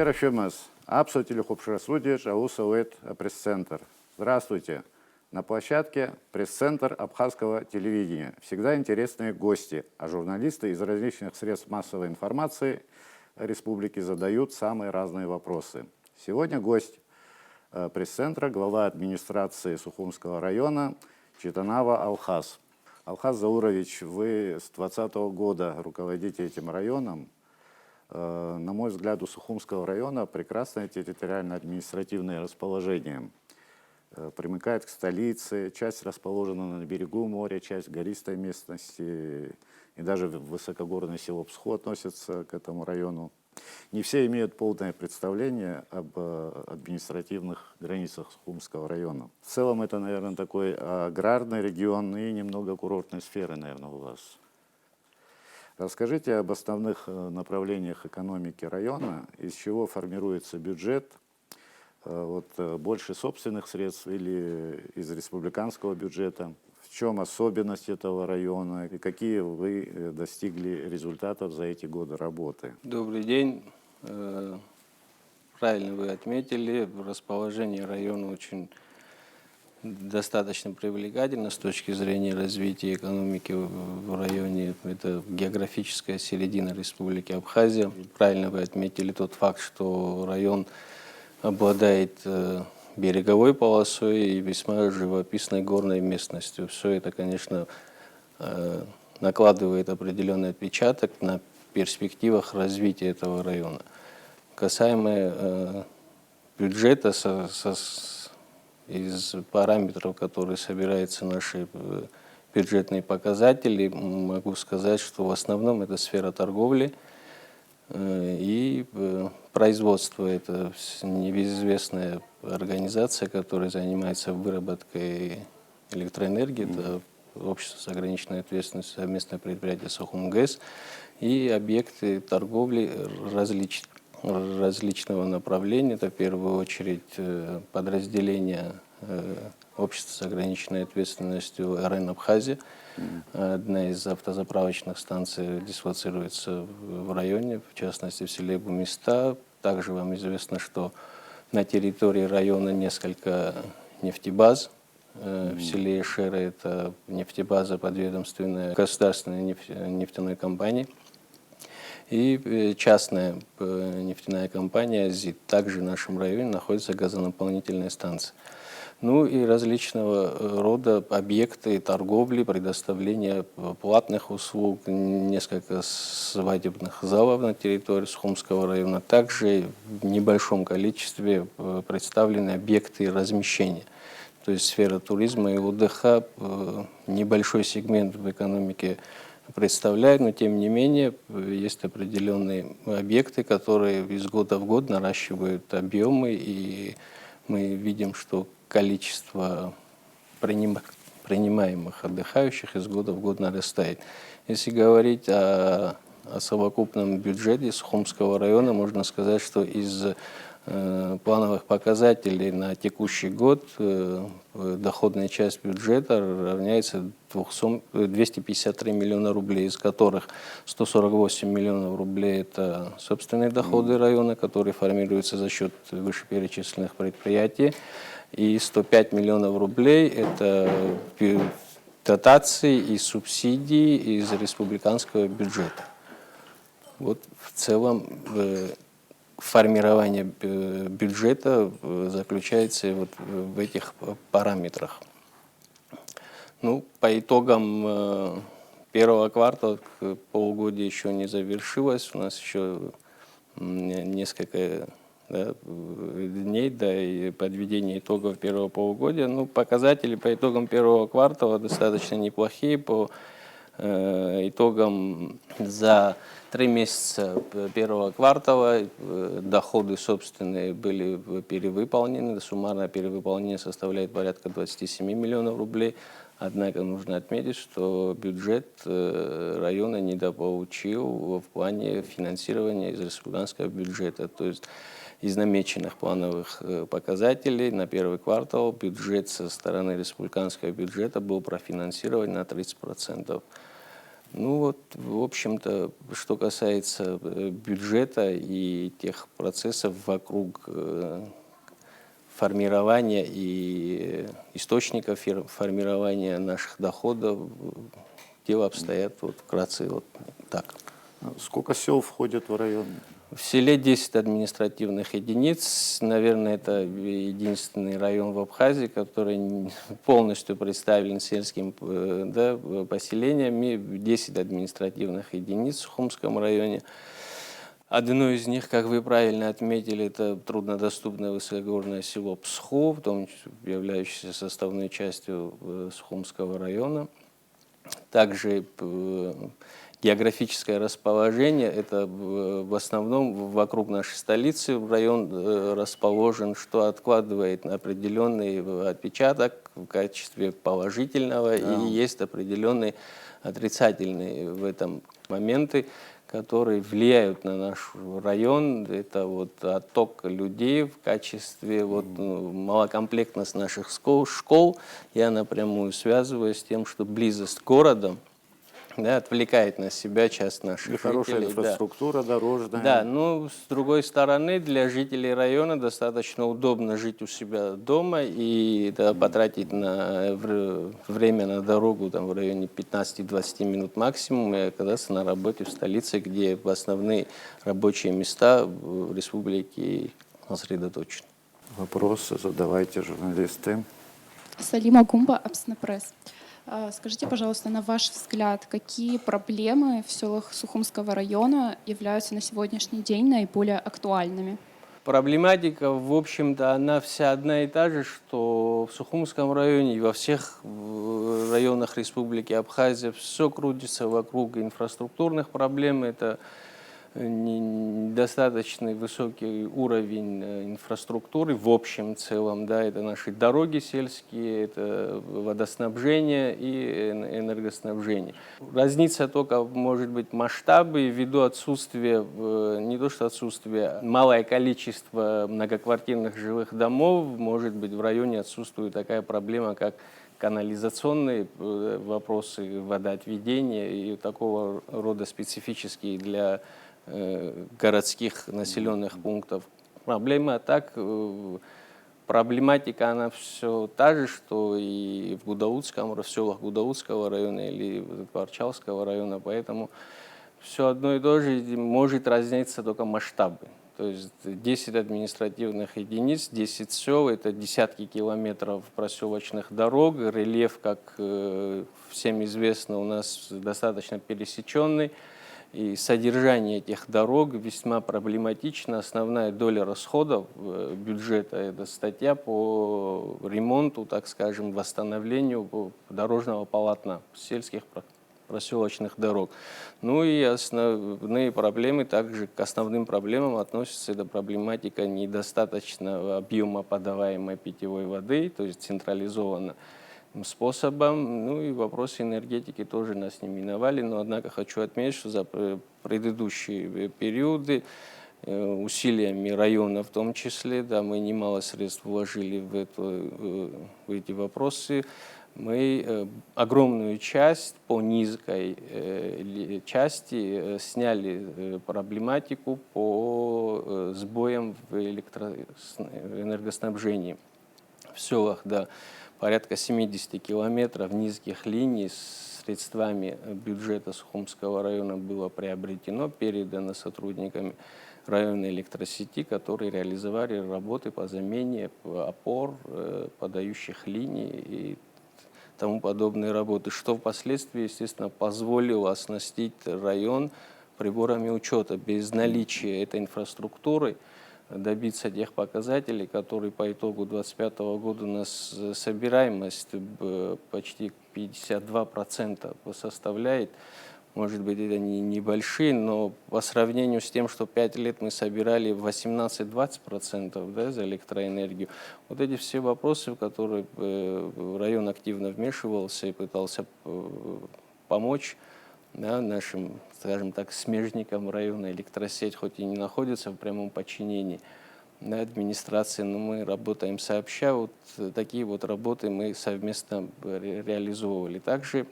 Владимир Фемас, Апсутилю Хупшрасудиш, Аусауэт пресс-центр. Здравствуйте. На площадке пресс-центр абхазского телевидения. Всегда интересные гости, а журналисты из различных средств массовой информации республики задают самые разные вопросы. Сегодня гость пресс-центра, глава администрации Сухумского района Читанава Алхаз. Алхаз Заурович, вы с 2020 года руководите этим районом. На мой взгляд, у Сухумского района прекрасное территориально-административное расположение. Примыкает к столице, часть расположена на берегу моря, часть в гористой местности, и даже высокогорное село Псхо относится к этому району. Не все имеют полное представление об административных границах Сухумского района. В целом это, наверное, такой аграрный регион и немного курортной сферы, наверное, у вас. Расскажите об основных направлениях экономики района, из чего формируется бюджет, больше собственных средств или из республиканского бюджета, в чем особенность этого района и какие вы достигли результатов за эти годы работы? Добрый день. Правильно вы отметили, расположение района очень достаточно привлекательно с точки зрения развития экономики в районе. Это географическая середина Республики Абхазия. Правильно вы отметили тот факт, что район обладает береговой полосой и весьма живописной горной местностью. Все это, конечно, накладывает определенный отпечаток на перспективах развития этого района. Касаемо бюджета, из параметров, которые собираются наши бюджетные показатели, могу сказать, что в основном это сфера торговли и производство. Это небезызвестная организация, которая занимается выработкой электроэнергии. Это общество с ограниченной ответственностью, совместное предприятие Сухумгэс, и объекты торговли различного направления. Это в первую очередь подразделение общества с ограниченной ответственностью РН Абхазия. Одна из автозаправочных станций дислоцируется в районе, в частности в селе Бумиста. Также вам известно, что на территории района несколько нефтебаз. В селе Шера это нефтебаза подведомственная государственной нефтяной компании. И частная нефтяная компания ЗИД. Также в нашем районе находится газонаполнительная станция. Ну и различного рода объекты торговли, предоставления платных услуг, несколько свадебных залов на территории Сухумского района. Также в небольшом количестве представлены объекты размещения. То есть сфера туризма и отдыха небольшой сегмент в экономике представляет, но тем не менее есть определенные объекты, которые из года в год наращивают объемы, и мы видим, что количество принимаемых отдыхающих из года в год нарастает. Если говорить о совокупном бюджете Сухумского района, можно сказать, что из плановых показателей на текущий год доходная часть бюджета равняется 253 миллиона рублей, из которых 148 миллионов рублей – это собственные доходы района, которые формируются за счет вышеперечисленных предприятий, и 105 миллионов рублей – это дотации и субсидии из республиканского бюджета. Вот в целом формирование бюджета заключается вот в этих параметрах. Ну, по итогам первого квартала полугодие еще не завершилось, у нас еще несколько дней до подведения итогов первого полугодия. Ну, показатели по итогам первого квартала достаточно неплохие. По итогам за 3 месяца первого квартала доходы собственные были перевыполнены. Суммарное перевыполнение составляет порядка 27 миллионов рублей. Однако нужно отметить, что бюджет района недополучил в плане финансирования из республиканского бюджета. То есть из намеченных плановых показателей на первый квартал бюджет со стороны республиканского бюджета был профинансирован на 30%. Ну вот, в общем-то, что касается бюджета и тех процессов вокруг формирования и источников формирования наших доходов, дело обстоят вот вкратце вот так. Сколько сел входит в район? В селе 10 административных единиц. Наверное, это единственный район в Абхазии, который полностью представлен сельским да, поселениями. 10 административных единиц в Сухумском районе. Одно из них, как вы правильно отметили, это труднодоступное высокогорное село Псхо, в том числе являющееся составной частью Сухумского района. Также географическое расположение, это в основном вокруг нашей столицы район расположен, что откладывает определенный отпечаток в качестве положительного, и есть определенные отрицательные в этом моменты, которые влияют на наш район. Это вот отток людей в качестве вот, малокомплектность наших школ. Я напрямую связываю с тем, что близость к городам, да, отвлекает на себя часть наших И жителей. хорошая инфраструктура дорожная. Да, но с другой стороны, для жителей района достаточно удобно жить у себя дома и да, потратить на время на дорогу там, в районе 15-20 минут максимум и оказаться на работе в столице, где основные рабочие места в республике сосредоточены. Вопросы задавайте, журналисты. Салима Гумба, Апснепресс. Скажите, пожалуйста, на ваш взгляд, какие проблемы в селах Сухумского района являются на сегодняшний день наиболее актуальными? Проблематика, в общем-то, она вся одна и та же, что в Сухумском районе и во всех районах Республики Абхазия все крутится вокруг инфраструктурных проблем. Это недостаточный высокий уровень инфраструктуры в общем целом, да, это наши дороги сельские, это водоснабжение и энергоснабжение. Разница только может быть масштабы ввиду отсутствия, не то что отсутствия, малое количество многоквартирных жилых домов, может быть в районе отсутствует такая проблема, как канализационные вопросы, водоотведения и такого рода специфические для городских населенных пунктов проблемы. А так проблематика она все та же, что и в Гудаутском, в селах Гудаутского района или Кварчалского района, поэтому все одно и то же, может разниться только масштабы. То есть 10 административных единиц, 10 сел, это десятки километров проселочных дорог, рельеф, как всем известно, у нас достаточно пересеченный. И содержание этих дорог весьма проблематично. Основная доля расходов бюджета – это статья по ремонту, так скажем, восстановлению дорожного полотна сельских проселочных дорог. Ну и основные проблемы, также к основным проблемам относится эта проблематика недостаточного объема подаваемой питьевой воды, то есть централизованно способом. Ну и вопросы энергетики тоже нас не миновали, но однако хочу отметить, что за предыдущие периоды усилиями района в том числе, да, мы немало средств вложили в эти вопросы. Мы огромную часть по низкой части сняли проблематику по сбоям в энергоснабжении в селах, да. Порядка 70 километров низких линий с средствами бюджета Сухумского района было приобретено, передано сотрудниками районной электросети, которые реализовали работы по замене опор, подающих линий и тому подобные работы, что впоследствии, естественно, позволило оснастить район приборами учета. Без наличия этой инфраструктуры добиться тех показателей, которые по итогу 2025 года у нас собираемость почти 52% составляет. Может быть, это не небольшие, но по сравнению с тем, что 5 лет мы собирали 18-20%, да, за электроэнергию, вот эти все вопросы, в которые район активно вмешивался и пытался помочь, да, нашим, скажем так, смежникам района, электросеть хоть и не находится в прямом подчинении, да, администрации, но мы работаем сообща. Вот такие вот работы мы совместно реализовывали. Также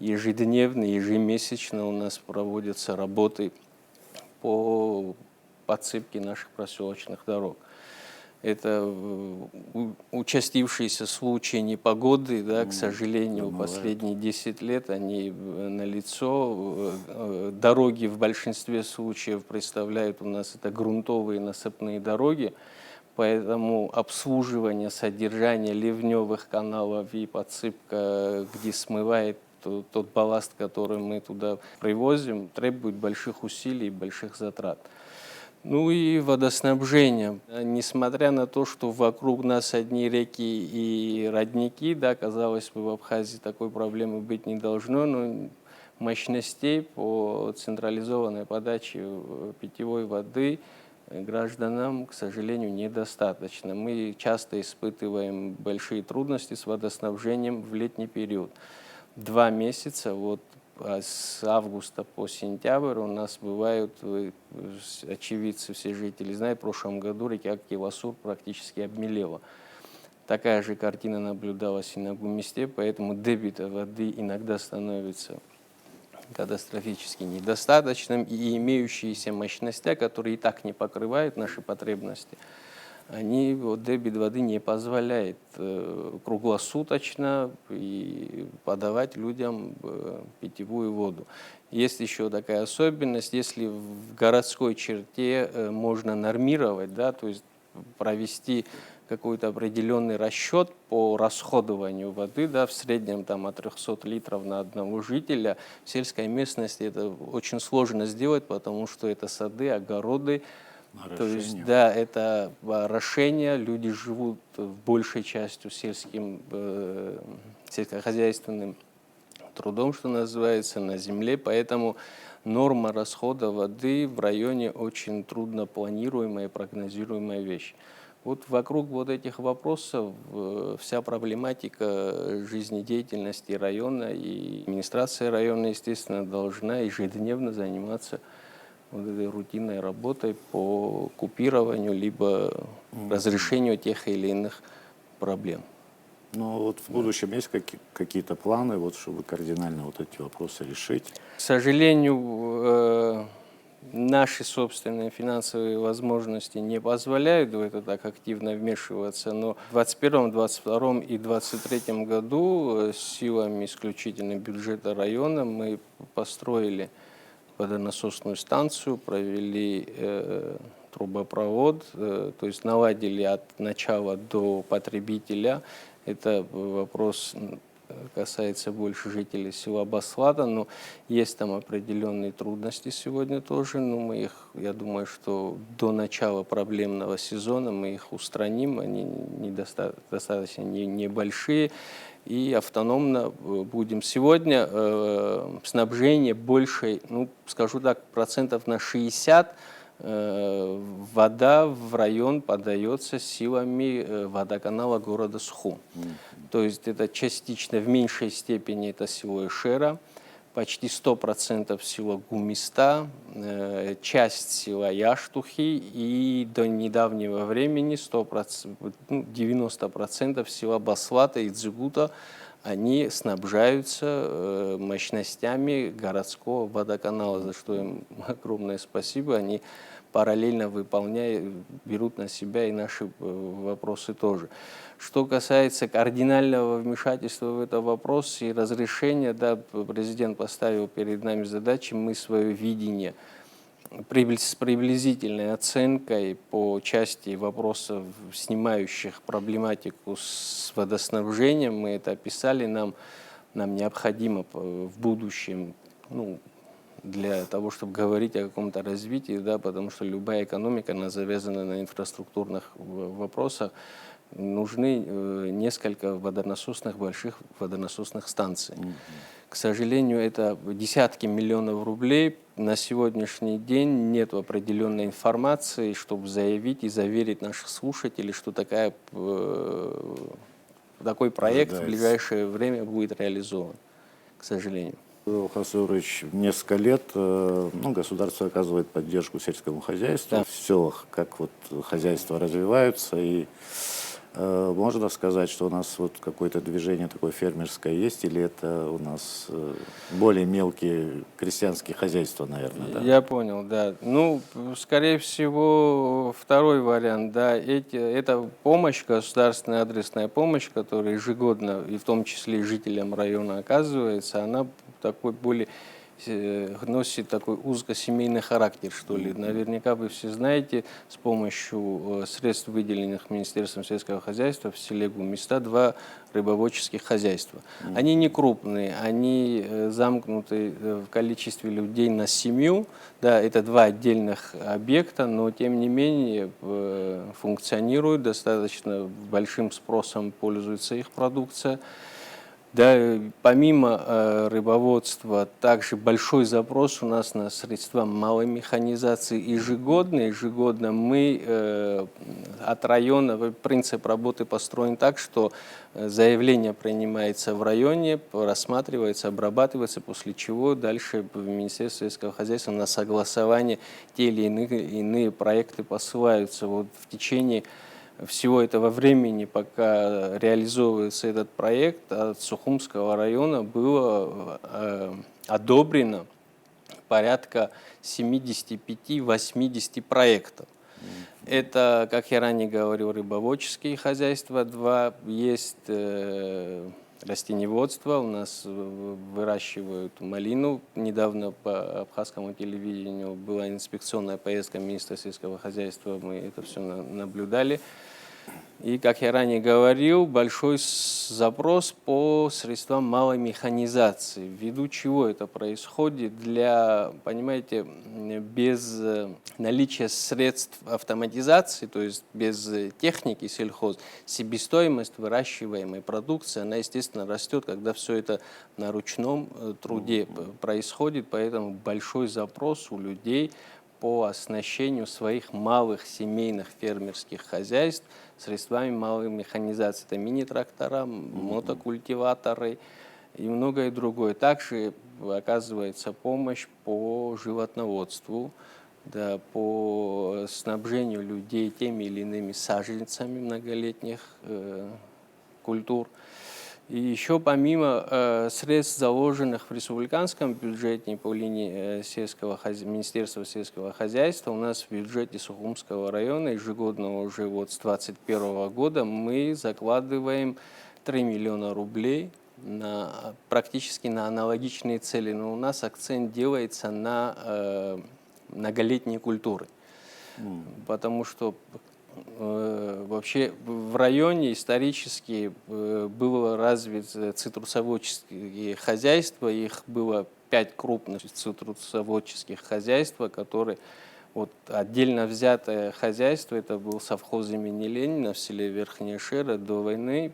ежедневно, ежемесячно у нас проводятся работы по подсыпке наших проселочных дорог. Это участившиеся случаи непогоды, да, к сожалению, последние 10 лет они налицо. Дороги в большинстве случаев представляют у нас это грунтовые насыпные дороги, поэтому обслуживание, содержание ливневых каналов и подсыпка, где смывает тот балласт, который мы туда привозим, требует больших усилий и больших затрат. Ну и водоснабжение. Несмотря на то, что вокруг нас одни реки и родники, да, казалось бы, в Абхазии такой проблемы быть не должно, но мощностей по централизованной подаче питьевой воды гражданам, к сожалению, недостаточно. Мы часто испытываем большие трудности с водоснабжением в летний период. 2 месяца, вот с августа по сентябрь у нас бывают, очевидцы, все жители знают, в прошлом году река Кивасур практически обмелела. Такая же картина наблюдалась и на Гумисте, поэтому дебита воды иногда становится катастрофически недостаточным, и имеющиеся мощности, которые и так не покрывают наши потребности, они, вот, дебит воды не позволяет круглосуточно и подавать людям питьевую воду. Есть еще такая особенность, если в городской черте можно нормировать, да, то есть провести какой-то определенный расчет по расходованию воды, да, в среднем там, от 300 литров на одного жителя, в сельской местности это очень сложно сделать, потому что это сады, огороды. То есть, да, это орошение, люди живут большей частью сельскохозяйственным трудом, что называется, на земле, поэтому норма расхода воды в районе очень трудно планируемая и прогнозируемая вещь. Вот вокруг вот этих вопросов вся проблематика жизнедеятельности района, и администрация района, естественно, должна ежедневно заниматься вот этой рутинной работой по купированию либо разрешению тех или иных проблем. Ну вот в будущем есть какие-то планы, вот, чтобы кардинально вот эти вопросы решить? К сожалению, наши собственные финансовые возможности не позволяют в это так активно вмешиваться, но в 2021, 2022 и 2023 году силами исключительно бюджета района мы построили водонасосную станцию, провели трубопровод, то есть наладили от начала до потребителя. Это вопрос касается больше жителей села Баслата, но есть там определенные трудности сегодня тоже, но мы их, я думаю, что до начала проблемного сезона мы их устраним, они достаточно небольшие, и автономно будем. Сегодня снабжение больше, ну, скажу так, процентов на 60 вода в район подается силами водоканала города Сухум. То есть это частично, в меньшей степени это село Ишера, почти 100% село Гумиста, часть села Яштухи и до недавнего времени 90% села Баслата и Дзигута, они снабжаются мощностями городского водоканала, за что им огромное спасибо. Они параллельно выполняют, берут на себя и наши вопросы тоже. Что касается кардинального вмешательства в этот вопрос и разрешения, да, президент поставил перед нами задачи, мы свое видение с приблизительной оценкой по части вопросов, снимающих проблематику с водоснабжением, мы это описали, нам необходимо в будущем, ну, для того, чтобы говорить о каком-то развитии, да, потому что любая экономика, она завязана на инфраструктурных вопросах, нужны несколько больших водонасосных станций. К сожалению, это десятки миллионов рублей. На сегодняшний день нет определенной информации, чтобы заявить и заверить наших слушателей, что такой проект в ближайшее время будет реализован, к сожалению. Алхаз Юрьевич, несколько лет государство оказывает поддержку сельскому хозяйству, да, в селах, как вот хозяйства развиваются, и Можно сказать, что у нас вот какое-то движение такое фермерское есть, или это у нас более мелкие крестьянские хозяйства, наверное, да? Я понял, да. Ну, скорее всего, второй вариант, да. Это помощь, государственная адресная помощь, которая ежегодно, и в том числе и жителям района оказывается, она такой более носит такой узкосемейный характер, что ли. Наверняка вы все знаете, с помощью средств, выделенных Министерством сельского хозяйства, в селе Гумиста 2 рыбоводческих хозяйства. Они не крупные, они замкнуты в количестве людей на семью. Да, это 2 отдельных объекта, но тем не менее функционируют, достаточно большим спросом пользуется их продукция. Да, помимо рыбоводства, также большой запрос у нас на средства малой механизации ежегодно мы от района, принцип работы построен так, что заявление принимается в районе, рассматривается, обрабатывается, после чего дальше в Министерство сельского хозяйства на согласование те или иные проекты посылаются. Вот в течение всего этого времени, пока реализовывается этот проект, от Сухумского района было одобрено порядка 75-80 проектов. Это, как я ранее говорил, рыбоводческие хозяйства 2, есть растениеводство, у нас выращивают малину. Недавно по абхазскому телевидению была инспекционная поездка министра сельского хозяйства, мы это все наблюдали. И, как я ранее говорил, большой запрос по средствам малой механизации. Ввиду чего это происходит? Понимаете, без наличия средств автоматизации, то есть без техники сельхоз, себестоимость выращиваемой продукции, она, естественно, растет, когда все это на ручном труде происходит, поэтому большой запрос у людей по оснащению своих малых семейных фермерских хозяйств средствами малой механизации. Это мини-трактора, мотокультиваторы и многое другое. Также оказывается помощь по животноводству, да, по снабжению людей теми или иными саженцами многолетних культур. И еще помимо средств, заложенных в республиканском бюджете по линии Министерства сельского хозяйства, у нас в бюджете Сухумского района ежегодно уже вот с 2021 года мы закладываем 3 миллиона рублей практически на аналогичные цели. Но у нас акцент делается на многолетние культуры, потому что вообще в районе исторически было развито цитрусоводческие хозяйства, их было 5 крупных цитрусоводческих хозяйств, которые вот отдельно взятое хозяйство, это был совхоз имени Ленина в селе Верхняя Шера. До войны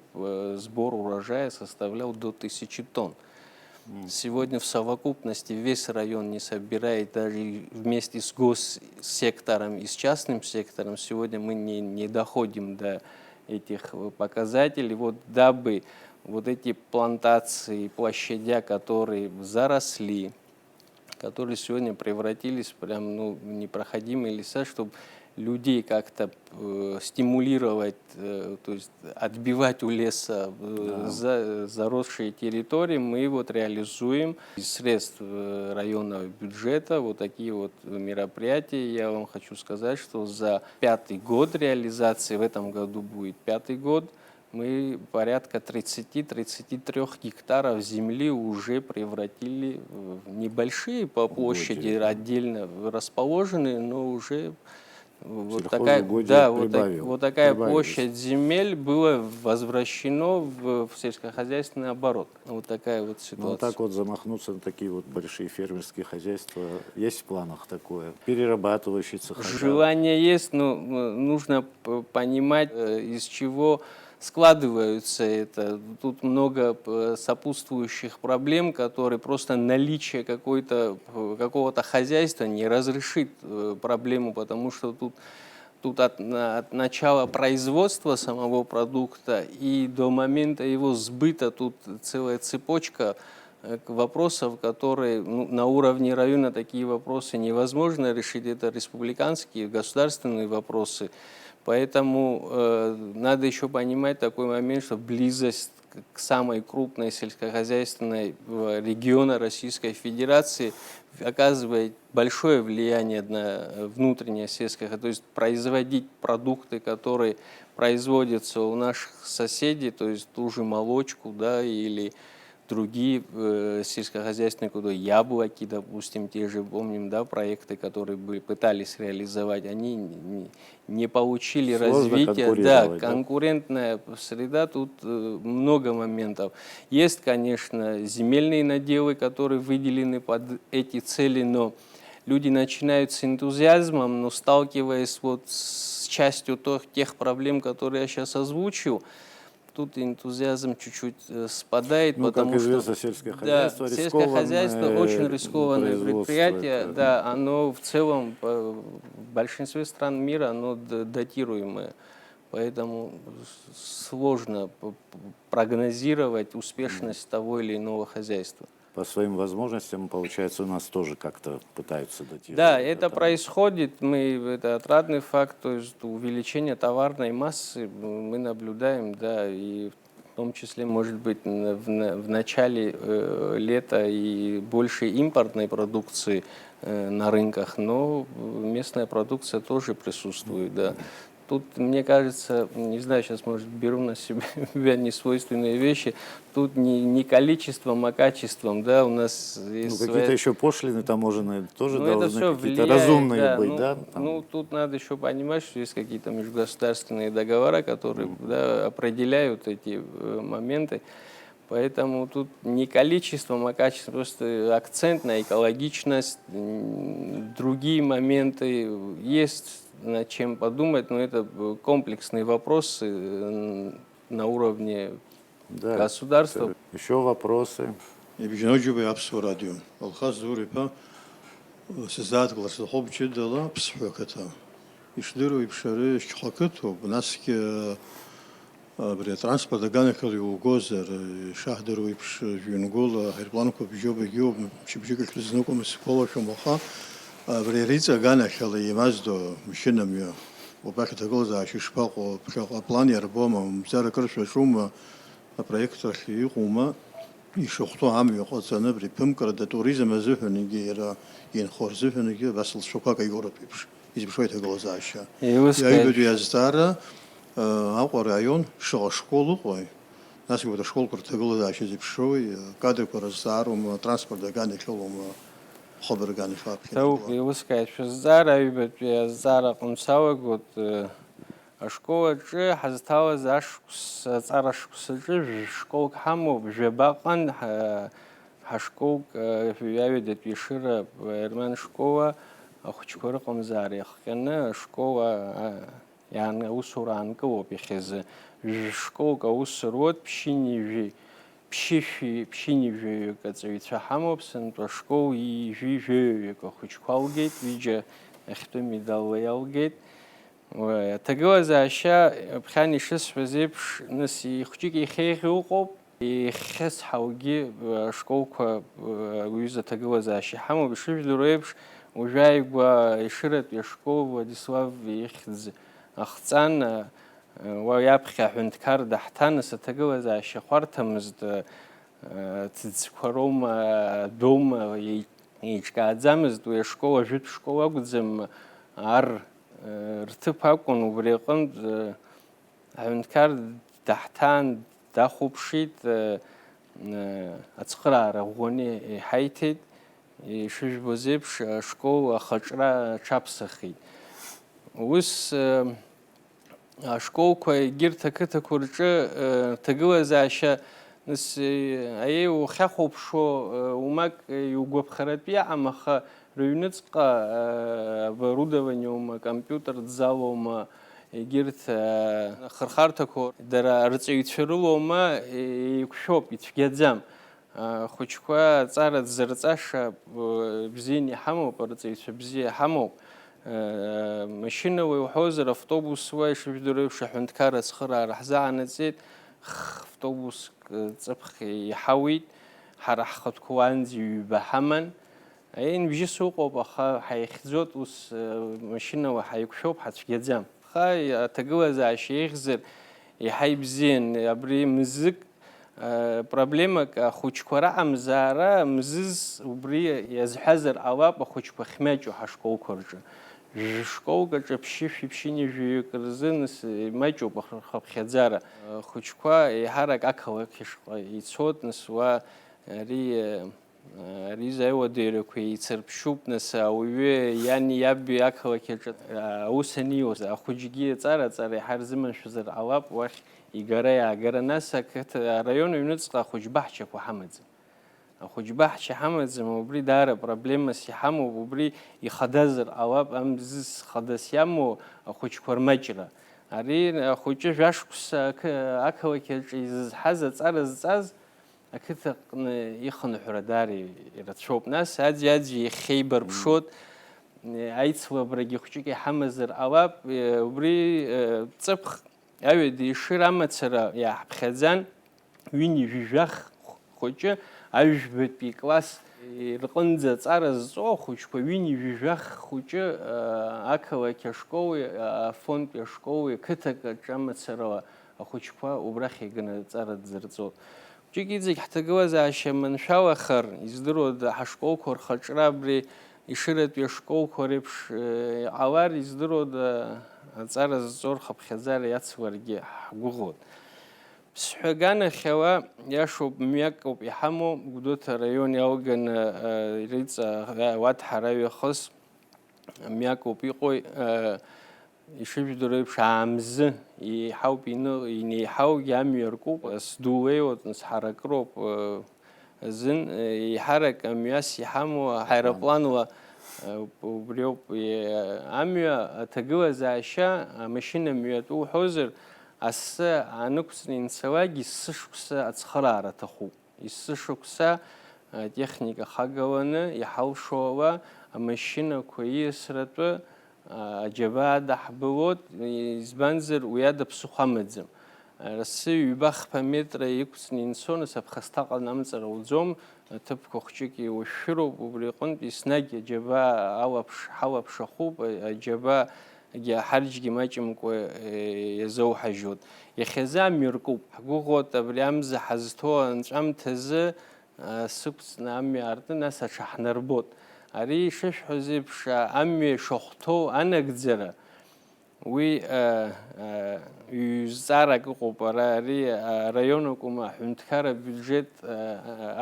сбор урожая составлял до 1000 тонн. Сегодня в совокупности весь район не собирает, даже вместе с госсектором и с частным сектором, сегодня мы не доходим до этих показателей. Вот дабы вот эти плантации, площадя, которые заросли, которые сегодня превратились прям, в непроходимые леса, чтобы людей как-то стимулировать, то есть отбивать у леса заросшие территории, мы вот реализуем из средств районного бюджета вот такие вот мероприятия. Я вам хочу сказать, что за 5-й год реализации, в этом году будет 5-й год, мы порядка 30-33 гектаров земли уже превратили в небольшие по площади, отдельно расположенные, но уже вот такая, вот такая площадь земель была возвращена в сельскохозяйственный оборот. Вот такая вот ситуация. Ну, так вот замахнуться на такие вот большие фермерские хозяйства есть в планах такое? Перерабатывающие цеха? Желание есть, но нужно понимать, из чего складываются это. Тут много сопутствующих проблем, которые просто наличие какого-то хозяйства не разрешит проблему, потому что тут от начала производства самого продукта и до момента его сбыта тут целая цепочка вопросов, которые на уровне района такие вопросы невозможно решить. Это республиканские, государственные вопросы. Поэтому надо еще понимать такой момент, что близость к самой крупной сельскохозяйственной региона Российской Федерации оказывает большое влияние на внутреннее сельское хозяйство. То есть производить продукты, которые производятся у наших соседей, то есть ту же молочку, да, или другие сельскохозяйственные культуры, яблоки, допустим, те же, помним, да, проекты, которые пытались реализовать, они не получили Сложно развития. Да, конкурировать, да? конкурентная среда, тут много моментов. Есть, конечно, земельные наделы, которые выделены под эти цели, но люди начинают с энтузиазмом, но сталкиваясь вот с частью тех проблем, которые я сейчас озвучил, тут энтузиазм чуть-чуть спадает, Ну, потому как известно, что сельское хозяйство сельское хозяйство очень рискованное производство, предприятие, это, да, оно в целом в большинстве стран мира оно датируемое, поэтому сложно прогнозировать успешность того или иного хозяйства. по своим возможностям, получается, у нас тоже как-то пытаются датировать. Да, это там. происходит, это отрадный факт, то есть увеличение товарной массы мы наблюдаем, да, и в том числе, может быть, в начале лета и больше импортной продукции на рынках, но местная продукция тоже присутствует, да. Тут, мне кажется, не знаю, сейчас, может, беру на себя несвойственные вещи, тут не количеством, а качеством, да, у нас есть какие-то еще пошлины таможенные тоже это должны все какие-то влияет, разумные да, быть, да? Там. Ну, тут надо еще понимать, что есть какие-то межгосударственные договора, которые да, определяют эти моменты. Поэтому тут не количеством, а качеством, просто акцент на экологичность, другие моменты есть над чем подумать, но это комплексные вопросы на уровне государства. Еще вопросы. Ибжиноджубы апсу радио. Алхаз зурипа сизад глас хоб чедала псхоката. Ишлиру ибшары шхокату бнаски бре транспорта ганекали угозер шахдеру ибш юнгула хербланко бжобе гёб чибжига клизнуком скола шомаха бре рица ганекали имаздо мшинамё وباكت غوزا شيشباقو بخا بلانير بوما مزار كرش شوما проект يقوم يشوختو عم يقصنا بري بمكر د توريزم زهنيجي را ين خورزهنيجي وصل شوكا يورب يبش يجي شويه غوزاشا يا يبدو يزدار اقو район школу قوي нас его школ куртагылдаши деп шой кадр корзарум транспорт дагане клом خبر гане фапки تو يوسكاش زارا يبت زارا قمساوة قد أشكو جي حزتاوة زاشكس زارشكس جي شكوك حمو بجباقن هشكوك في يابدت بيشير إرمان شكوة أخشكو رقم زاري خكنا شكوة يعني أوسوران كو بيخز شكوك أوسروت بشيني جي بشيني جي كتسويتها حمو بسنت وشكو يجي جي كخشكوالجيت ويجي اختمي دالويالجيت وتجاوز أشياء بخاني شس وزيبش نسي خجيكي خير وقب يخس حوجي شكوك ويزا تجاوز أشياء حمو بشوف درويبش وجايب ويشرت يشكو وديسواف يخز أختان ويابخي عند كار دحتان ستجاوز أشياء خارتمزد تذكرهم دوم يجكاد زمزد ويشكو وجد شكو وقدزم عر ارتفاقون وبريقن عندكار دحتان داخوبشيت أتقرأ رغوني حيتد يشوش بزيبش شكو خجرة شابسخي وس شكو كوي جير تكتا كورجة تجوز عشاء نس أيه وخاخوب شو وماك يوجب خرط بيع أما ريونتسقى برودوانيوم كمبيوتر تزاوم جيرت خرخارتكو در أرتي يتفرلوما يكشوب يتفجدزم خوشكوا صارت زرتاش بزيني حمو برتي بزي حمو ماشينة وحوزر أوتوبوس وايش بدوري شحنت كارس خرا راح زعنا زيت أوتوبوس صبخ يحويد حرح خد كوانزي بحمن أين بيجي سوق وبخا حيخزوت وس ماشينة وحيكشوب حتفجدزم Хай аҭагылазаашьа еиӷьзар иаҳа ибзиан абри мызык проблемак ахәыҷқәа раҳамзаара мзыз убри иазҳәазар ҟалап ахәыҷқәа ахьмаҷу ҳашколқәа рҿы. Школк аҿы ԥшьышәи-ԥшьынҩажәаҩык рзы нас имаҷуп ахыԥхьаӡара. Ахәыҷқәа еиҳарак ақалақь ишҟа ицоит, нас уа ари заиуадаҩрақәа еицырԥшьуп, нас ауаҩы иани иаби ақалақь аҿы аус аниуаз ахәыҷгьы аҵара-ҵара иаҳа ирзыманшәазар ҟалап уахь игара-иаагара. Нас ақыҭа араион аҩныҵҟа ахәыҷбаҳчақәа ҳамаӡам. Ахәыҷбаҳча ҳамаӡам, убри даара проблемас иҳамоуп, убри ихадазар ҟалап, амзыз хадас иамоу ахәыҷқәа рмаҷра. Ари ахәыҷы жәашықәса ақалақь аҿы изызҳаз аҵара зҵаз ақыҭаҟны ихынҳәра даара ирацәоуп. Нас аӡәи-аӡәи ихьеибарԥшуот, аицлабрагьы хәҷык иҳамазар ҟалап, убри ҵыԥх аҩада ишыр амацара иааҳԥхьаӡан, ҩынҩажәи жәах хәыҷы ажәбатәи класс рҟынӡа аҵара зҵоу ахәыҷқәа ҩынҩажәи жәах хәыҷы ақалақь ашколи, афондтәи ашколи, қыҭак аҿы амацарала ахәыҷқәа убрахь иганы аҵара дзырҵоит. Хәҷык иҵегь ҳҭагылазаашьа маншәалахар, издыруада ҳашколқәа рхаҿра абри ишыратәи ашколқәа реиԥш иҟалар, издыруада аҵара зҵоу рхыԥхьаӡара иацларгьы ҳгәыӷуеит. Ԥсҳәы аганахьала иашоуп, мҩак ауп иҳамоу, Гәдоуҭа араион иалганы ириҵа Уаҭҳара аҩахыс мҩак ауп иҟоу. Ишыжәдыру еиԥш аамзы иеиҳауп, инеиҳаугьы амҩа ркуп, сду леиуеит, нас ҳаракыроуп азын. Еиҳарак мҩас иҳамоу аҳаирпланла убри ауп амҩа аҭагылазаашьа, амашьына мҩатәу уҳәозар, асы аанықәҵны инцалак ессы шықәса ацхыраара аҭахуп. Ессы шықәса атехника хагаланы иҳалшо ала амашьынақәа ииасратәы аџьабаа даҳбылоит, избанзар уи ада ԥсыхәа амаӡам. Расы ҩба хԥа метра иқәҵны инцо, нас аԥхасҭа ҟанамҵара уӡом, аҭыԥқәа хәҷык иуашәшәыроуп, убри аҟынтә еснагь аџьабаа ҳалаԥшахуп, аџьабаагьы ҳарџьгьы маҷымкәа иазоуҳажьуеит. Иахьазы амҩа ркуп, ҳгәыӷуеит абри амза ҳазҭоу анҵәамҭазы сықәҵны амҩа аартны, нас аҽаҳнарбот. Ари ишышәҳәоз еиԥш амҩа ишахәҭоу анагӡара уи ҩ-зҵаарак ыҟоуп. Ари араион акәым аҳәынҭқар абиуџьет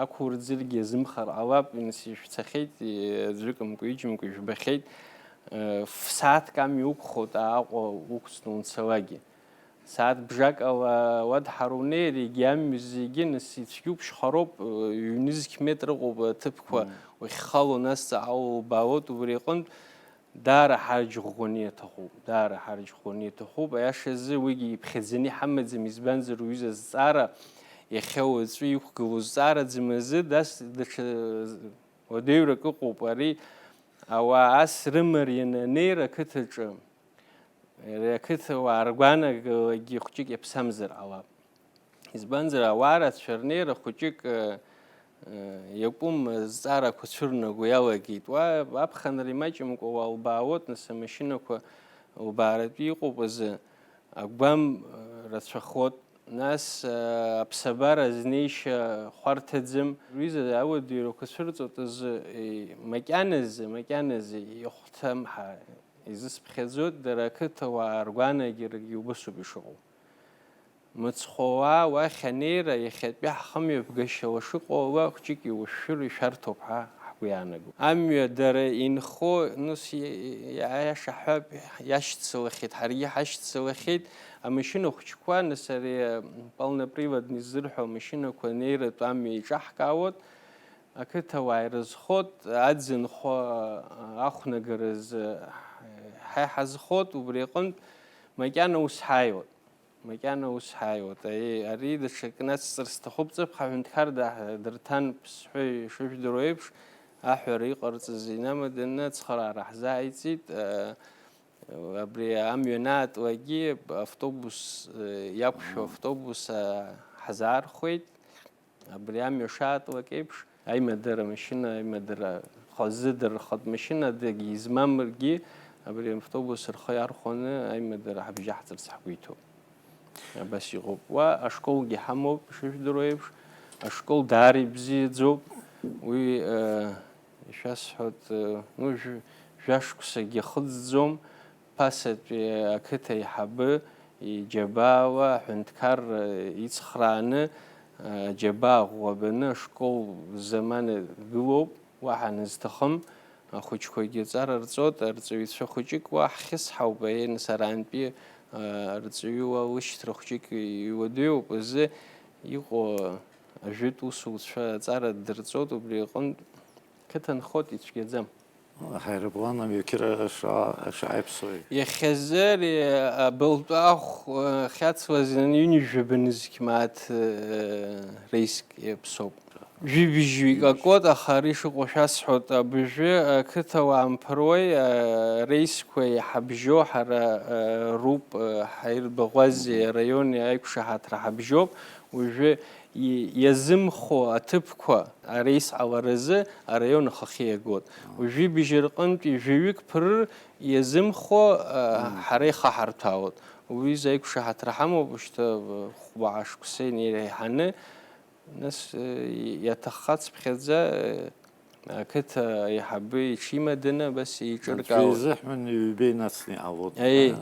ақәурӡыргьы азымхар ҟалап, нас ишәцахьеит, ӡәыкымкәа иџьымкәа ижәбахьеит, сааҭк амҩа уқәхоит Аҟәа уқәҵны унцалагьы. Сааҭ бжак ала Уаҭҳара унеир, егьи амҩа зегьы нас ицәгьоуп, шьхароуп, ҩ-нызқь метр ыҟоуп аҭыԥқәа уахьхало, нас ҵаҟала убаауеит. Убри аҟынтә даара ҳарџь ӷәӷәаны иаҭахуп, даара ҳарџь ӷәӷәаны иаҭахуп. Аиашазы уигьы иԥхьаӡаны иҳамаӡам, избанзар уҩыза зҵаара иахьа уаҵәы иқәгылоу зҵаараӡам азы, даҽа уадаҩрак ыҟоуп. Ари ауаа ас рымарианы анеира ақыҭаҿы, ақыҭауаа ргәаанагалагьы хәҷык иаԥсамзар ҟалап. Избанзар ауаа рацәа рнеира хәҷык иакәым зҵаарақәа цәырнаго иалагеит. Уа аԥхынра имаҷымкәа уалбаауеит, нас амашьынақәа лбааратәы иҟоуп азы агәам рацәахоит. Нас аԥсабара знеишьа хәарҭаӡам. Рҩыза ауадаҩрақәа цәырҵоит азы макьаназы ихәҭамҳа изысԥхьаӡоит, дара ақыҭауаа ргәаанагарагьы убасоуп ишыҟоу. Мыцхәуаа уахь анеира иахьатәи ҳхымҩаԥгашьала шыҟоу ала хәҷык иуашәшәыр ишәарҭоуп ҳәа ҳгәы иаанагоит. Амҩа дара инхо, нас иаша ҳәап иашьцылахьеит, ҳаргьы ҳашьцылахьеит. Амашьына хәҷқәа, нас ари полноприводни ззырҳәо амашьынақәа анеиратә амҩа иҿаҳкаауеит, ақыҭауаа ирызхоит, аӡынхо ахәнагаразы ҳазхоит. Убри аҟынтә макьана ус ҳааиуеит. Макьана ус ҳааиуеит. Ари даҽакы нацҵарц сҭахуп, ҵыԥх аҳәынҭқар дырҭан ԥсҳәы ишыжәдыру еиԥш, аҳәара иҟарҵаз инамаданы ацхыраара ҳзааиҵеит. Абри амҩа анаатлакгьы автобус иақәшәо автобус ҳазаархәеит. Абри амҩа шаатлак еиԥш, аимадара машьына, аимадара хазыдара хатә машьынадагьы измамгьы أبري أوتوبوس الخيار خونه أي مدر حبجح ترسحبيتو بس يغوب وأشكول جحمو بشوف درويبش أشكول داري بزيد زوب وي شاس حط نو جاشكو سجي خد زوم باسد كتا يحب يجباوة حنتكر يتخرانه جبا وبنا شكول زمان قلوب واحد نستخم خوش خوي جزار رزود رزويت شو خوشك وحخس حوبين سران بي رزويوا وش ترخشك يوديو بس يقو جيت وصل شو زار درزود وبريقون كتن خود يتشجزم Хайрпланом Юкира Шайпсой. يخزر بلطاخ خاتس وزن ينجو بنزك مات ريسك يبصوب جي بيجي كقوت آخرش قشاس حط بيجي كتوا عم بروي ريسك حبجو حر روب حير بغوازي ريون يكش حتر حبجوب وجي يزم خو أتبكوا رئيس عوارزة ريون خخية قد وجي بيجرقن بيجيك بر يزم خو حريخ حرتاود ويزا يكش حتر حمو بشت خبعش كسين يريحنه ناس يتخص بخزة كت يحبي شيء مدنا بس يشركوا زح من بين نسني عوض اي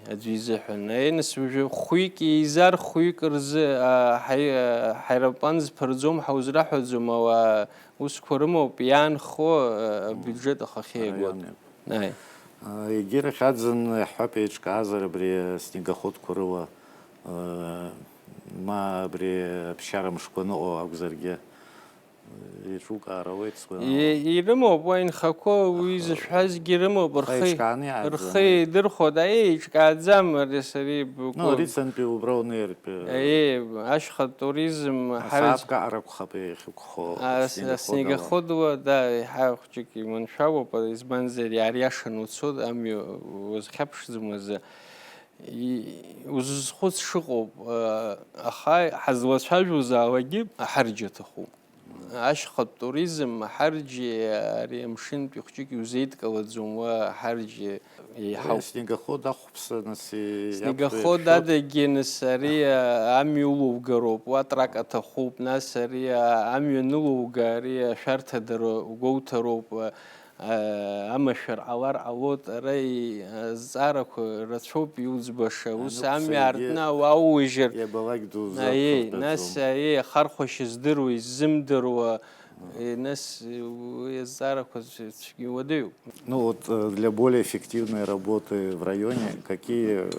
ادويزحن اي نسوج خويك يزار خويك رز حيربانز برزوم حوزرا حزوم وسكورمو بيان خو بيجت خخي قد اي يجير خادزن حبيج كازر بري снегоход курыла ما بري بشارم شكونو أبزرجة يشوك عرويت سكون يرمو بوين خاكو ويز شحاز يرمو برخي در خداي قاعد زمر سريب نو ريسن بيوبرو نير اي اشخ توريزم حرز كعرق خبي خو سنيغ خدوا دا حاجكي من شاو بس منزل يارياشن وصود امي وزخبش زمز وز خود شغب اخاي حزوس حاجو زاوجب حرجته خو أشخط توريزم حرج ريمشين بيخشيك يزيد كوزوم وحرج يحاول سنيجاخود أخبص نسي سنيجاخود هذا جنس سريع عميولو جروب واتراك أتخوب ناس سريع عميونلو جاري شرط درو وجوتروب أمشر عوار عوض رأي زارك رتشوب يوز بشة وسامي عرضنا وأوجر يبغاك دوز أي ناس أي خرخش زدرو يزمدرو ناس ويزارك يوديو. Ну вот для более эффективной работы в районе, какие,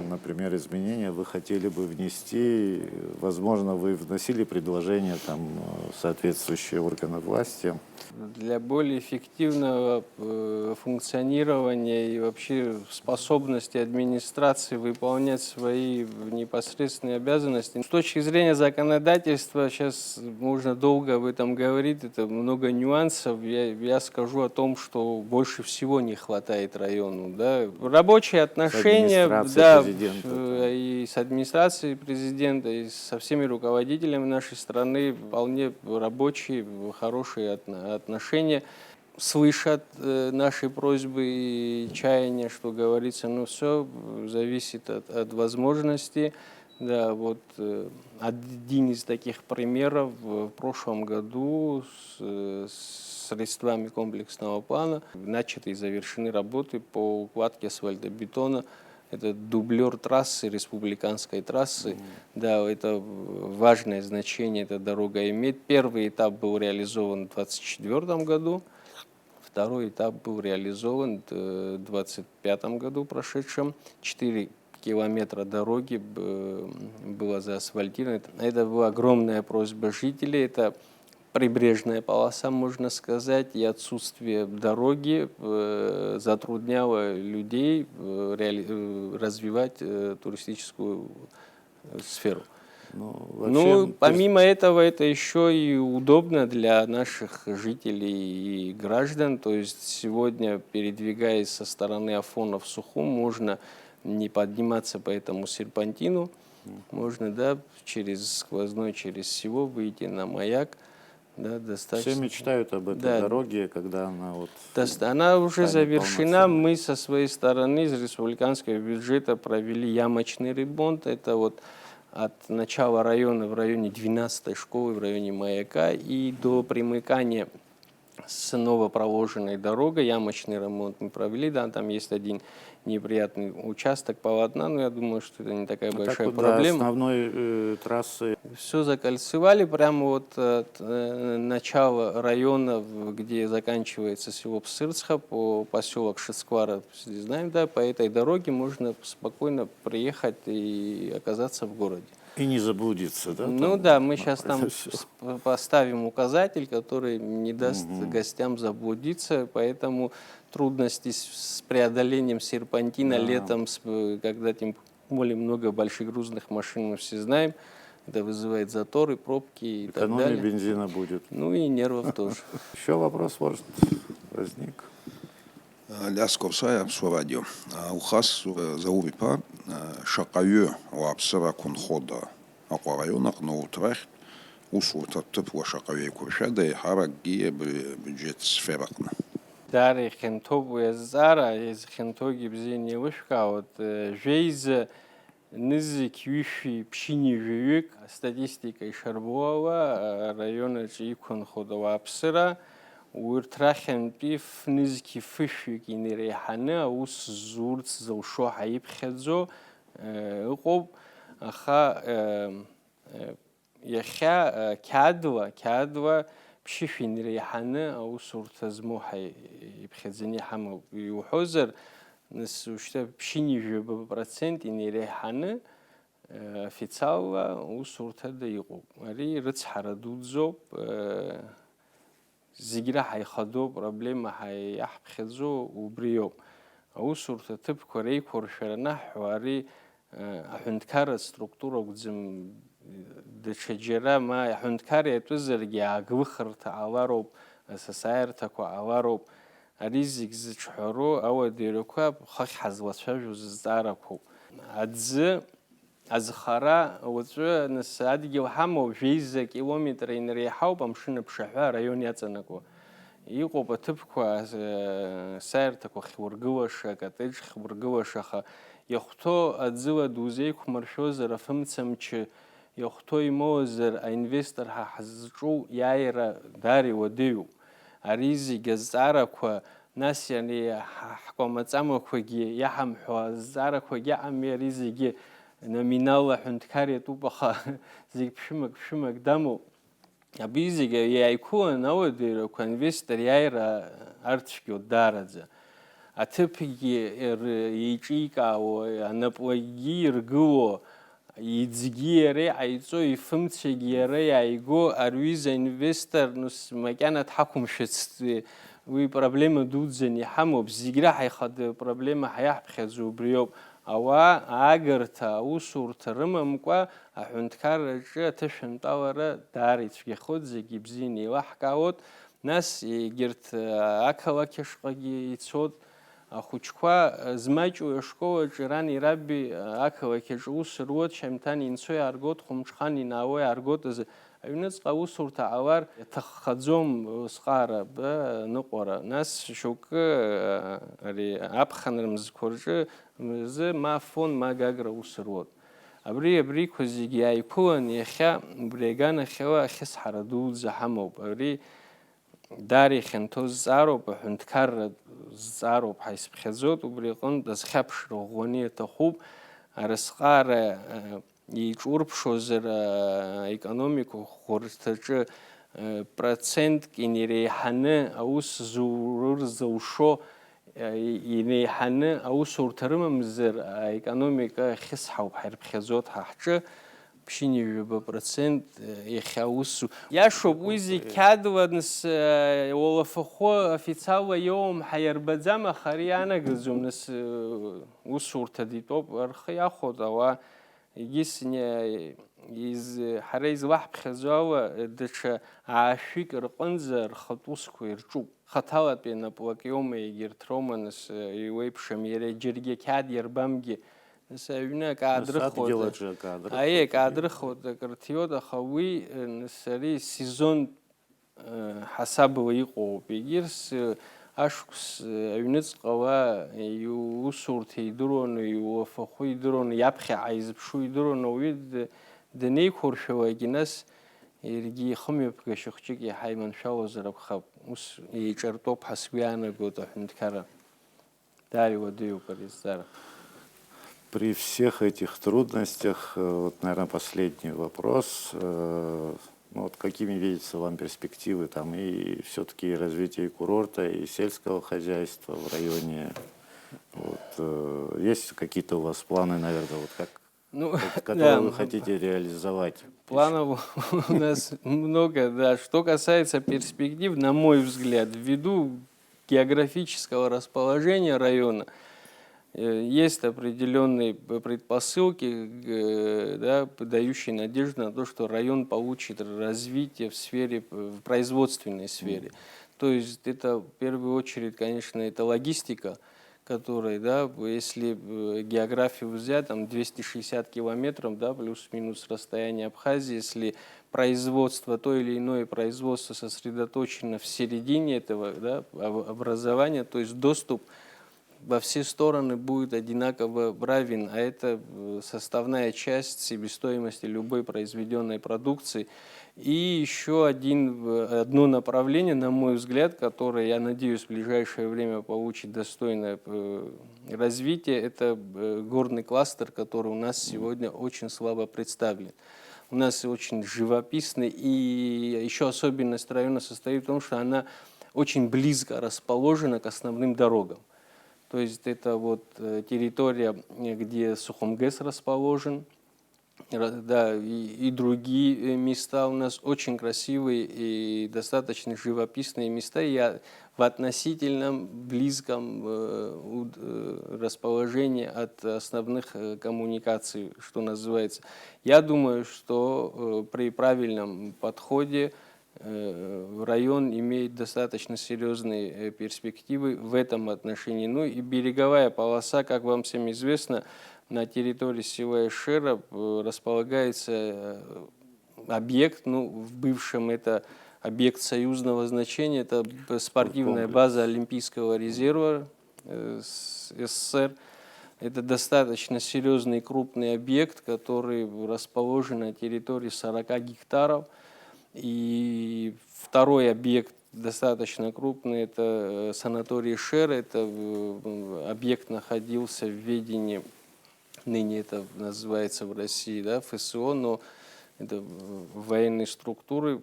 например, изменения вы хотели бы внести? Возможно, вы вносили предложения там соответствующие органы власти? Для более эффективного функционирования и вообще способности администрации выполнять свои непосредственные обязанности. С точки зрения законодательства, сейчас можно долго об этом говорить, это много нюансов. Я скажу о том, что больше всего не хватает району. Да? Рабочие отношения и с администрацией президента, и со всеми руководителями нашей страны вполне рабочие, хорошие отношения. Слышат наши просьбы и чаяния, что говорится, но все зависит от возможностей. Да, вот один из таких примеров в прошлом году с средствами комплексного плана начаты и завершены работы по укладке асфальтобетона. Это дублер трассы, республиканской трассы. Да, это важное значение, эта дорога имеет. Первый этап был реализован в 2024 году. Второй этап был реализован в 2025 году прошедшем. 4 километра дороги было заасфальтировано. Это была огромная просьба жителей. Это прибрежная полоса, можно сказать, и отсутствие дороги затрудняло людей развивать туристическую сферу. Ну, помимо этого, это еще и удобно для наших жителей и граждан. То есть сегодня, передвигаясь со стороны Афона в Сухум, можно не подниматься по этому серпантину, можно, да, через сквозной, через село выйти на маяк, Да, Все достаточно. мечтают об этой Да. дороге, когда она вот... Она уже станет завершена. полноценной. Мы со своей стороны из республиканского бюджета провели ямочный ремонт. Это вот от начала района в районе 12-й школы, в районе Маяка, и до примыкания с новопроложенной дорогой. Ямочный ремонт мы провели. Да, там есть один неприятный участок полотна, но я думаю, что это не такая А так большая вот до проблема. основной трассы Все закольцевали прямо вот от начала района, где заканчивается село Псырцха, по поселок Шицквара, все знаем, да, по этой дороге можно спокойно приехать и оказаться в городе. и не заблудиться, да? Ну там, да, мы сейчас там всё. поставим указатель, который не даст гостям заблудиться, поэтому трудности с преодолением серпантина Да. летом, когда тем более много больших грузных машин, мы все знаем, это вызывает заторы, пробки и так Экономия далее. бензина будет. Ну и нервов тоже. Еще вопрос, может, возник? Лясковсай Абсурадио. Ухас заувипа шакаю уапсара кунхода акварайонах на Утрехт усурта тыпла шакаю куршада и хараги бюджет сферакна. Дари хентогу езара, из хентоги бзини вышка, вот жейза низик юши пшини живик, статистика Шарбуала, района Чикон ходова Апсера, уртрахен пиф низки фишик инерехана, ус зурц заушо хаипхедзо, уқоб, аха яхя кадва بشيفين ريحانة أو صورة زموحة يبخزني حمو يوحوزر نس وشتا بشيني جو ببرسنت إني ريحانة في تصاوة وصورة هذا يقوب مري رتس حردود زوب زيجرا حيخدو بروبليم حيحبخزو وبريو أو صورة تب كوري كورشرنا حواري حندكار ستركتورة وزم دشجرة ما حندكاري توزرجي عقبخرت عواروب سسايرتكو عواروب أريزك زشحرو أو ديركوا خخ حزوات شجوز زاركو أزخرا وتشو نسادي وحمو جيزة كيلومترين ريحاو بمشن بشحوا ريون يتنكو يقو بتبكوا سايرتكو خورجوشة كتج خورجوشة يختو أتزوا دوزيك مرشوزر فهمتسمش يختو يموزر إنفستر حزجو يايرا داري وديو أريزي جزاركوا ناس يعني حكومة أمكوجي يحم حوازاركوا يعم يريزي جي نمينال حنتكاري توبخا زي بشمك دمو أبيزي جي يكون نوديرو كإنفستر يايرا أرتشكو دارزا أتبقي يجيكا ونبوي رجوع يتزجيري عيزو يفهمتشجيري عيجو أرويز إنفستر نس مكانة حكم شت وي بروبلم دودزني حمو بزيجرا حيخد بروبلم حيحبخزو بريوب أوا أجرتا وصورة رممكوا أحنتكار رجع تشن طورة داري تشجي خود زي بزيني وحكاوت ناس يجرت أكوا كشقي يتصود خوچکوا زماجو شکو جرانی ربی اکوا کجوس رود شمتانی انسوی ارگوت خمچخانی ناوی ارگوت از اونس قوس صورت عوار تخزم سقاره به نقوره ناس شوک ری ابخنرم زکورج ز ما فون ما گاگر وسرود ابری کوزیگی ایکون یخا بریگان خوا خس حردود زحمو ابری داري خنتوز زارو بحنتكار زارو بحيث بخزود وبريقون دز خبش روغونية تخوب رسقار يجور بشوزر ايكونوميكو خورتج процент كينيري حنة أوس زورور زوشو يني حنة أوس ورترم مزر ايكونوميكا خصحة وبحير بخزود ححجة بشيني ببرسنت يخاوسو يا شو ويزي كادوا نس ولا فخو في تساوى يوم حيربزم خريانا قزوم نس وصور تديتوب أرخي أخذ أو يجسني يز حريز واحد خزاوة دش عاشق رقنزر خطوسكو يرجو خطوات بين بوك يوم يجرتروما نس يويب شميري جرجي كاد يربمجي نسوينا كادر خود أيه كادر خود كرتيو ده خوي نسري سيزون ҳасабова иҟоуп. егьырҭ ашықәс аҩныҵҟала иусурҭа идыруаны, иуафахәы идыруаны, иаԥхьаҟа изыԥшу идыруаны ауаҩы данеиқәыршәалакгьы нас иаргьы ихымҩаԥгашьа хәҷык иаҳа иманшәалозар акәхап. Ус еиҿартәоуп ҳәа сгәы иаанагоит аҳәынҭқарра. Даари уадаҩуп ари азҵаара. При всех этих трудностях, вот, наверное, последний вопрос. Ну, вот какими видятся вам перспективы там и все-таки развитие курорта, и сельского хозяйства в районе? Вот, есть какие-то у вас планы, наверное, вот которые вы хотите реализовать? Планов у нас много, да. Что касается перспектив, на мой взгляд, ввиду географического расположения района, есть определенные предпосылки, да, дающие надежду на то, что район получит развитие в производственной сфере. То есть это в первую очередь, конечно, это логистика, которая, да, если географию взять, там 260 километров, да, плюс-минус расстояние Абхазии, если производство, то или иное производство сосредоточено в середине этого, да, образования, то есть доступ во все стороны будет одинаково равен, а это составная часть себестоимости любой произведенной продукции. И еще одно направление, на мой взгляд, которое, я надеюсь, в ближайшее время получит достойное развитие, это горный кластер, который у нас сегодня очень слабо представлен. У нас очень живописный, и еще особенность района состоит в том, что она очень близко расположена к основным дорогам. То есть это вот территория, где Сухумгэс расположен, да, и другие места у нас очень красивые и достаточно живописные места. Я в относительном близком расположении от основных коммуникаций, что называется. Я думаю, что при правильном подходе район имеет достаточно серьезные перспективы в этом отношении. Ну и береговая полоса, как вам всем известно, на территории села Эшера располагается объект, ну в бывшем это объект союзного значения, это спортивная база Олимпийского резерва СССР. Это достаточно серьезный крупный объект, который расположен на территории 40 гектаров. И второй объект достаточно крупный, это санаторий Шера, это объект находился в ведении, ныне это называется в России, да, ФСО, но это военные структуры,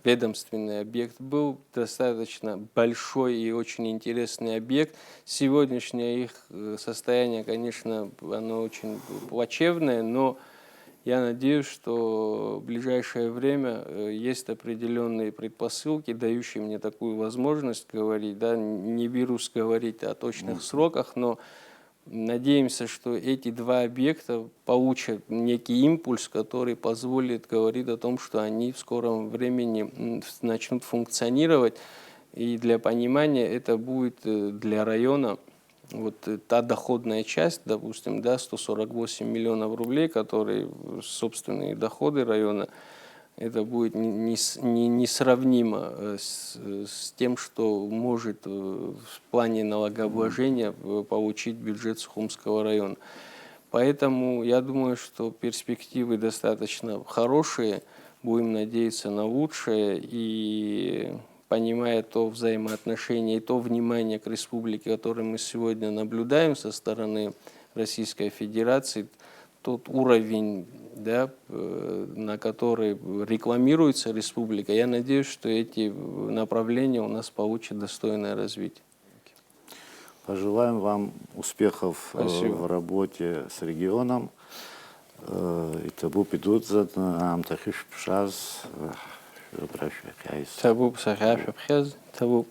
ведомственный объект был, достаточно большой и очень интересный объект. Сегодняшнее их состояние, конечно, оно очень плачевное, но я надеюсь, что в ближайшее время есть определенные предпосылки, дающие мне такую возможность говорить, да, не берусь говорить о точных сроках, но надеемся, что эти два объекта получат некий импульс, который позволит говорить о том, что они в скором времени начнут функционировать. И для понимания это будет для района вот та доходная часть, допустим, да, 148 миллионов рублей, которые собственные доходы района, это будет несравнимо с тем, что может в плане налогообложения получить бюджет Сухумского района. Поэтому я думаю, что перспективы достаточно хорошие, будем надеяться на лучшее, и понимая то взаимоотношение и то внимание к республике, которое мы сегодня наблюдаем со стороны Российской Федерации, тот уровень, да, на который рекламируется республика, я надеюсь, что эти направления у нас получат достойное развитие. Пожелаем вам успехов в работе с регионом. Это будет нам тахиш пшаз. Табуп сахаш абхаз, табуп.